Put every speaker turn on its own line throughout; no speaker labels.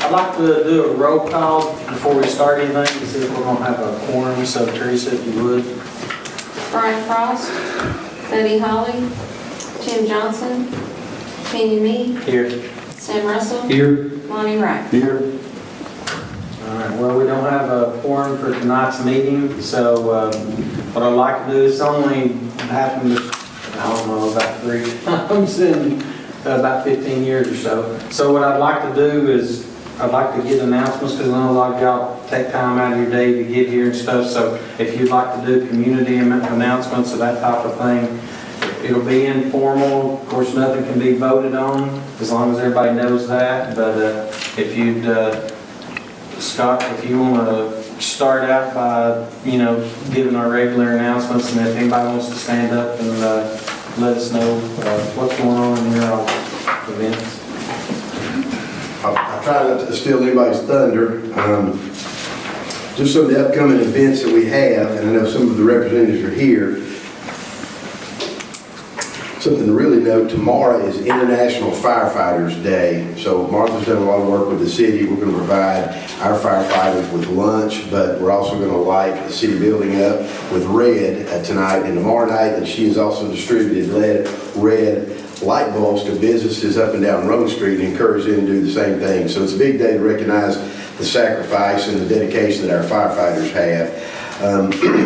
I'd like to do a roll call before we start anything to see if we're going to have a quorum. So Teresa, if you would.
Brian Frost, Buddy Holly, Tim Johnson, Kenny Me,
Here.
Sam Russell,
Here.
Lonnie Wright.
Here. All right, well, we don't have a quorum for tonight's meeting, so what I'd like to do is only happened, I don't know, about 3 times in about 15 years or so. So what I'd like to do is I'd like to get announcements because I know a lot of y'all take time out of your day to get here and stuff. So if you'd like to do community announcements or that type of thing, it'll be informal. Of course, nothing can be voted on as long as everybody knows that. But if you'd, Scott, if you want to start out by, giving our regular announcements, and if anybody wants to stand up and let us know what's going on in your events.
I'll try not to steal anybody's thunder. Just some of the upcoming events that we have, and I know some of the representatives are here. Something to really note, tomorrow is International Firefighters Day. So Martha's done a lot of work with the city. We're going to provide our firefighters with lunch, but we're also going to light the city building up with red tonight and tomorrow night. And she has also distributed red light bulbs to businesses up and down Rome Street and encourage them to do the same thing. So it's a big day to recognize the sacrifice and the dedication that our firefighters have.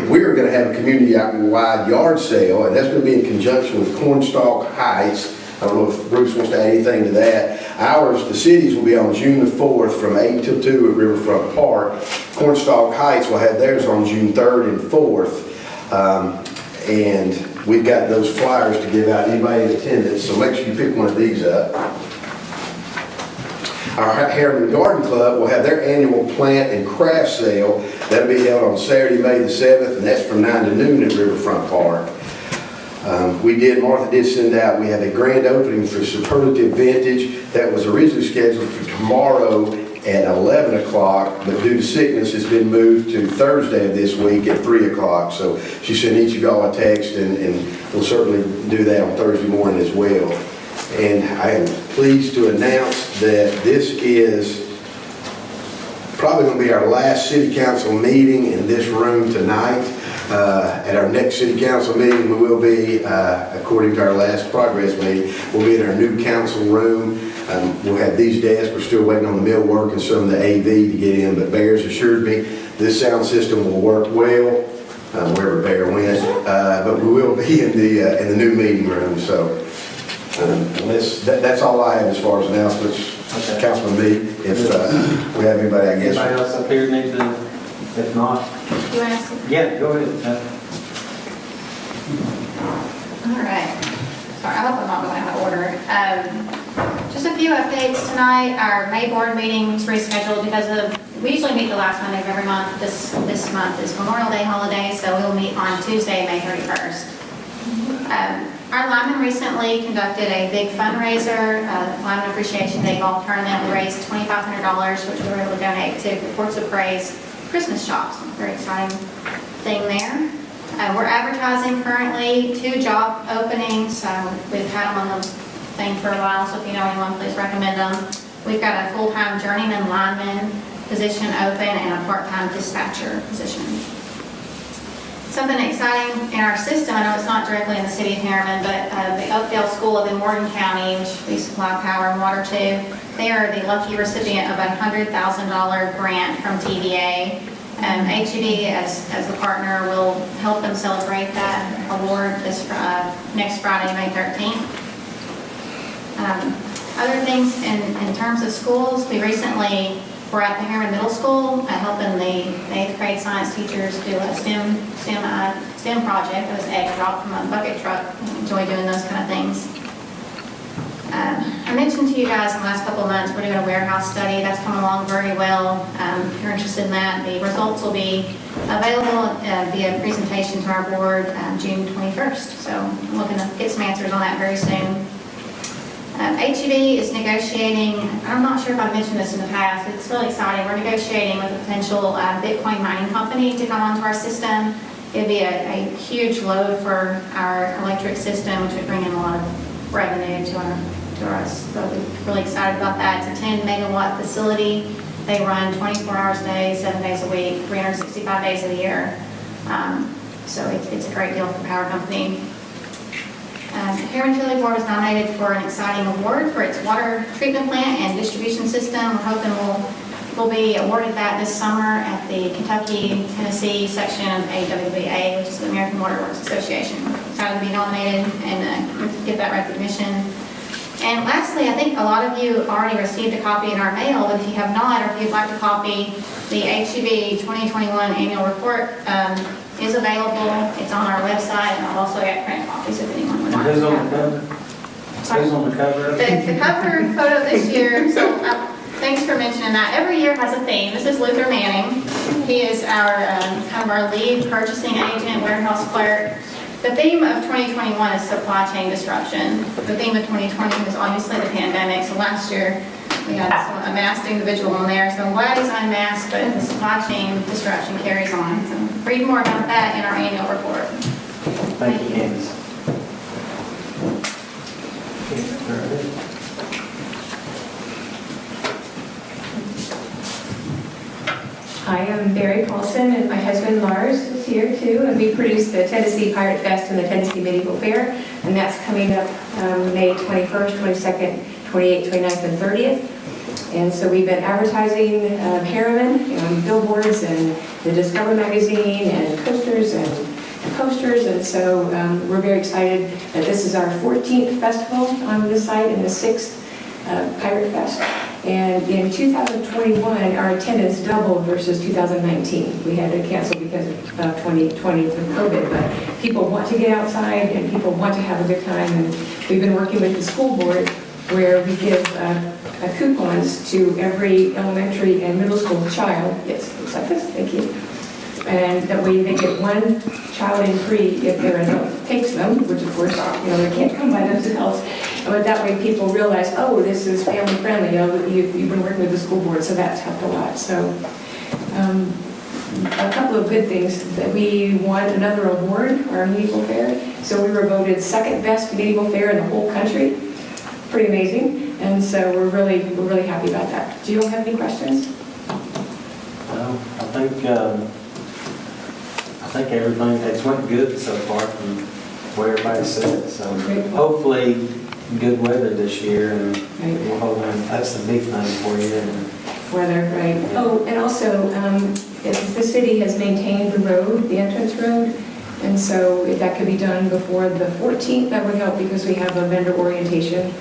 We are going to have a community-wide yard sale, and that's going to be in conjunction with Cornstalk Heights. I don't know if Bruce wants to add anything to that. Ours, the cities, will be on June the 4th from 8 till 2 at Riverfront Park. Cornstalk Heights will have theirs on June 3rd and 4th. And we've got those flyers to give out to anybody in attendance, so make sure you pick one of these up. Our Harriman Garden Club will have their annual plant and craft sale. That'll be held on Saturday, May the 7th, and that's from 9 to noon at Riverfront Park. Martha did send out, we have a grand opening for Superlative Vintage that was originally scheduled for tomorrow at 11 o'clock, but due to sickness, it's been moved to Thursday of this week at 3 o'clock. So she sent each of y'all a text, and we'll certainly do that on Thursday morning as well. And I am pleased to announce that this is probably going to be our last city council meeting in this room tonight. At our next city council meeting, we will be, according to our last progress meeting, we'll be in our new council room. We'll have these desks. We're still waiting on the millwork and some of the AV to get in, but Bear's assured me this sound system will work well, wherever Bear went. But we will be in the new meeting room. So that's all I have as far as announcements. Okay. Councilman B, if we have anybody, I guess.
Anybody else up here need to? If not,
You ask?
yeah, go ahead.
All right. Sorry, I hope I'm not going out of order. Just a few updates tonight. Our May board meeting was rescheduled because we usually meet the last Monday of every month. This month is Memorial Day holiday, so we will meet on Tuesday, May 31st. Our linemen recently conducted a big fundraiser, Lineman Appreciation Day golf tournament. We raised $2,500, which we were able to donate to Ports of Praise Christmas shops. Very exciting thing there. We're advertising currently 2 job openings. We've had them on the thing for a while, so if you know anyone, please recommend them. We've got a full-time journeyman lineman position open and a part-time dispatcher position. Something exciting in our system, I know it's not directly in the city of Harriman, but the Oakdale School up in Morgan County, which we supply power and water to, they are the lucky recipient of a $100,000 grant from TVA. HEB, as the partner, will help them celebrate that award next Friday, May 13th. Other things in terms of schools, we recently were at the Harriman Middle School helping the 8th grade science teachers do a STEM project. It was egg drop from a bucket truck. I enjoy doing those kind of things. I mentioned to you guys in the last couple of months we're doing a warehouse study. That's come along very well. If you're interested in that, the results will be available via presentation to our board June 21st. So I'm looking to get some answers on that very soon. HEB is negotiating, I'm not sure if I've mentioned this in the past, it's really exciting. We're negotiating with a potential Bitcoin mining company to come onto our system. It would be a huge load for our electric system, which would bring in a lot of revenue to to us. So we're really excited about that. It's a 10 megawatt facility. They run 24 hours a day, 7 days a week, 365 days a year. So it's a great deal for the power company. Harriman Utility Board was nominated for an exciting award for its water treatment plant and distribution system. We're hoping we'll be awarded that this summer at the Kentucky-Tennessee section of AWBA, which is the American Water Works Association. Excited to be nominated and get that recognition. And lastly, I think a lot of you already received a copy in our mail, but if you have not, or if you'd like a copy, the HEB 2021 annual report is available. It's on our website, and I've also got print copies if anyone would like to
Who's on the
have
cover?
them.
Who's on the cover?
The cover photo this year, so thanks for mentioning that. Every year has a theme. This is Luther Manning. He is our kind of our lead purchasing agent, warehouse clerk. The theme of 2021 is supply chain disruption. The theme of 2020 was obviously the pandemic. So last year we had a masked individual on there. So I'm glad he's unmasked, but the supply chain disruption carries on. So read more about that in our annual report.
Thank you, Candace.
Hi, I'm Barry Paulson, and my husband Lars is here too, and we produce the Tennessee Pirate Fest and the Tennessee Medieval Fair, and that's coming up May 21st, 22nd, 28th, 29th, and 30th. And so we've been advertising Harriman on billboards and the Discover magazine and coasters and posters, and so we're very excited that this is our 14th festival on this site and the 6th Pirate Fest. And in 2021, our attendance doubled versus 2019. We had to cancel because of 2020 through COVID, but people want to get outside and people want to have a good time. And we've been working with the school board where we give coupons to every elementary and middle school child. Yes, looks like this, thank you. And that way they get one child in free if their adult takes them, which of course, they can't come by themselves. But that way people realize, oh, this is family friendly, you've been working with the school board, so that's helped a lot. So a couple of good things, that we won another award, our medieval fair. So we were voted second best medieval fair in the whole country. Pretty amazing. And so we're really happy about that. Do you all have any questions?
Well, I think everything has went good so far from where everybody said. So
Great.
hopefully good weather this year, and
Right.
we'll hold on. That's the big thing for you. And
Weather, right. Oh, and also, the city has maintained the road, the entrance road, and so if that could be done before the 14th, that would help because we have a vendor orientation,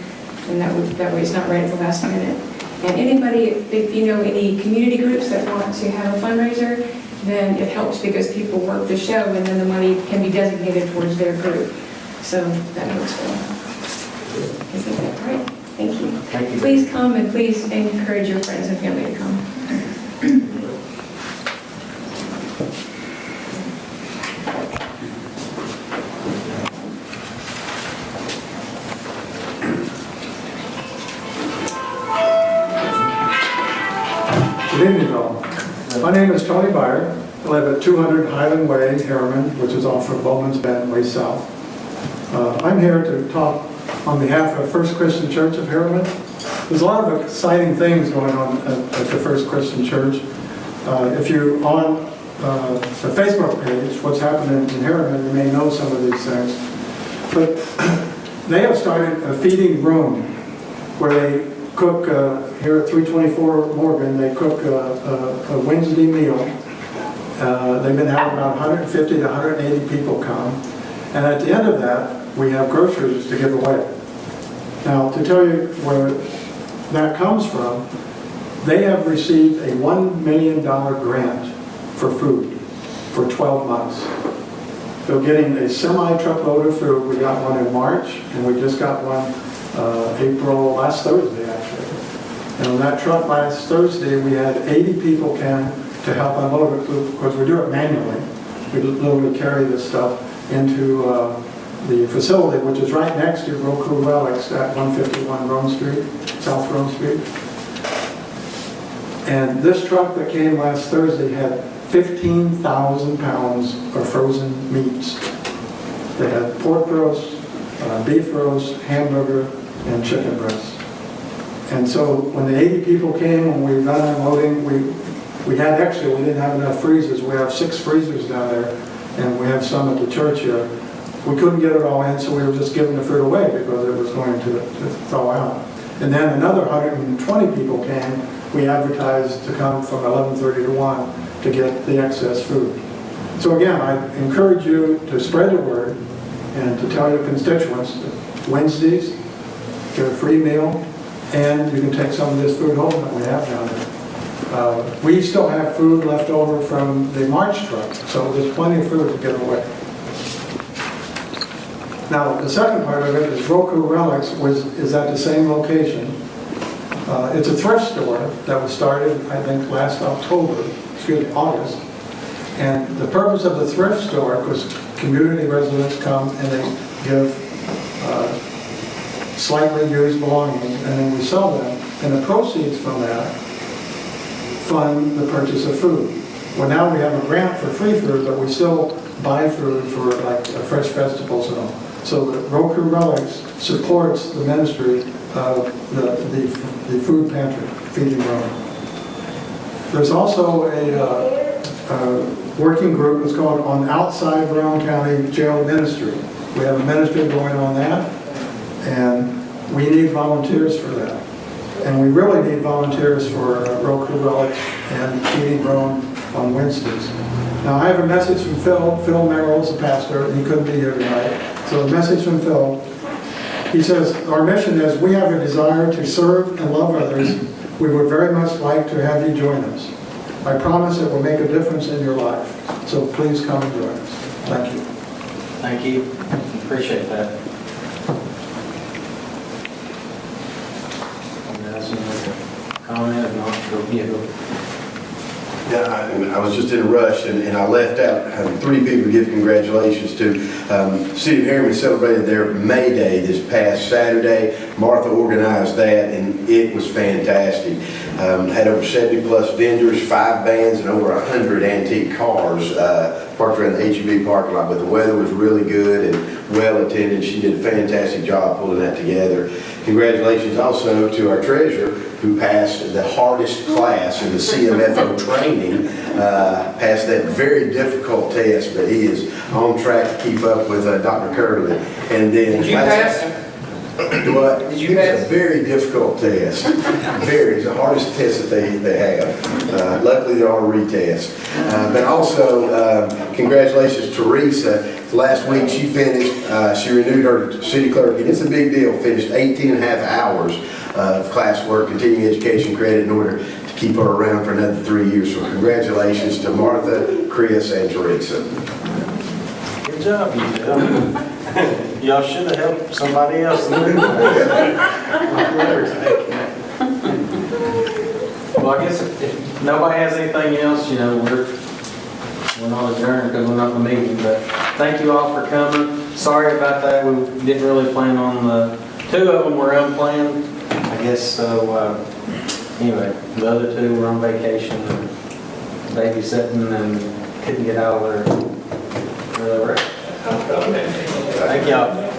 and that way it's not right at the last minute. And anybody, if you know any community groups that want to have a fundraiser, then it helps because people work the show and then the money can be designated towards their group. So that works well. I think that's right. Thank you.
thank you.
Please come and please encourage your friends and family to come.
Good evening, all. My name is Tony Byer. I live at 200 Highland Way, Harriman, which is off from Bowman's Bend, way south. I'm here to talk on behalf of First Christian Church of Harriman. There's a lot of exciting things going on at the First Christian Church. If you're on the Facebook page, what's happening in Harriman, you may know some of these things. But they have started a feeding room where they cook, here at 324 Morgan, they cook a Wednesday meal. They've been having about 150 to 180 people come. And at the end of that, we have groceries to give away. Now, to tell you where that comes from, they have received a $1 million grant for food for 12 months. They're getting a semi-truckload of food. We got one in March, and we just got one last Thursday, actually. And on that truck last Thursday, we had 80 people came to help unload it, because we do it manually. We literally carry this stuff into the facility, which is right next to Roku Relics at 151 Rome Street, South Rome Street. And this truck that came last Thursday had 15,000 pounds of frozen meats. They had pork roast, beef roast, hamburger, and chicken breasts. And so when the 80 people came, when we got unloading, we had extra, we didn't have enough freezers. We have 6 freezers down there, and we have some at the church here. We couldn't get it all in, so we were just giving the food away because it was going to thaw out. And then another 120 people came. We advertised to come from 11:30 to 1 to get the excess food. So again, I encourage you to spread the word and to tell your constituents that Wednesdays, get a free meal, and you can take some of this food home that we have down there. We still have food left over from the March truck, so there's plenty of food to give away. Now, the second part of it is Roku Relics is at the same location. It's a thrift store that was started, I think, last August. And the purpose of the thrift store, because community residents come and they give slightly used belongings, and then we sell them, and the proceeds from that fund the purchase of food. Well, now we have a grant for free food, but we still buy food for like fresh vegetables and all. So the Roku Relics supports the ministry of the food pantry, Feeding Rome. There's also a working group that's called on Outside Brown County Jail Ministry. We have a ministry going on that, and we need volunteers for that. And we really need volunteers for Roku Relics and Feeding Rome on Wednesdays. Now, I have a message from Phil. Phil Merrill is a pastor, and he couldn't be here tonight. So the message from Phil, he says, our mission is we have a desire to serve and love others. We would very much like to have you join us. I promise it will make a difference in your life. So please come and join us. Thank you.
Thank you. Appreciate that. Comment or not? Go get it.
Yeah, I was just in a rush, and I left out 3 people to give congratulations to. City of Harriman celebrated their May Day this past Saturday. Martha organized that, and it was fantastic. Had over 70 plus vendors, 5 bands, and over 100 antique cars parked around the HEB parking lot. But the weather was really good and well attended. She did a fantastic job pulling that together. Congratulations also to our treasurer, who passed the hardest class in the CMFO training, passed that very difficult test, but he is on track to keep up with Dr. Curley. And then
Did you pass?
What?
Did you pass?
It's a very difficult test. Very. It's the hardest test that they have. Luckily, they're all retests. But also, congratulations to Teresa. Last week, she finished, she renewed her city clerk, and it's a big deal, finished 18 and a half hours of classwork, continuing education credit in order to keep her around for another 3 years. So congratulations to Martha, Chris, and Teresa.
Good job, you did. Y'all should have helped somebody else. Well, I guess if nobody has anything else, we're not adjourned because we're not in the meeting. But thank you all for coming. Sorry about that. We didn't really plan on the 2 of them were unplanned. I guess so. Anyway, the other 2 were on vacation and babysitting and couldn't get out of there. Thank y'all.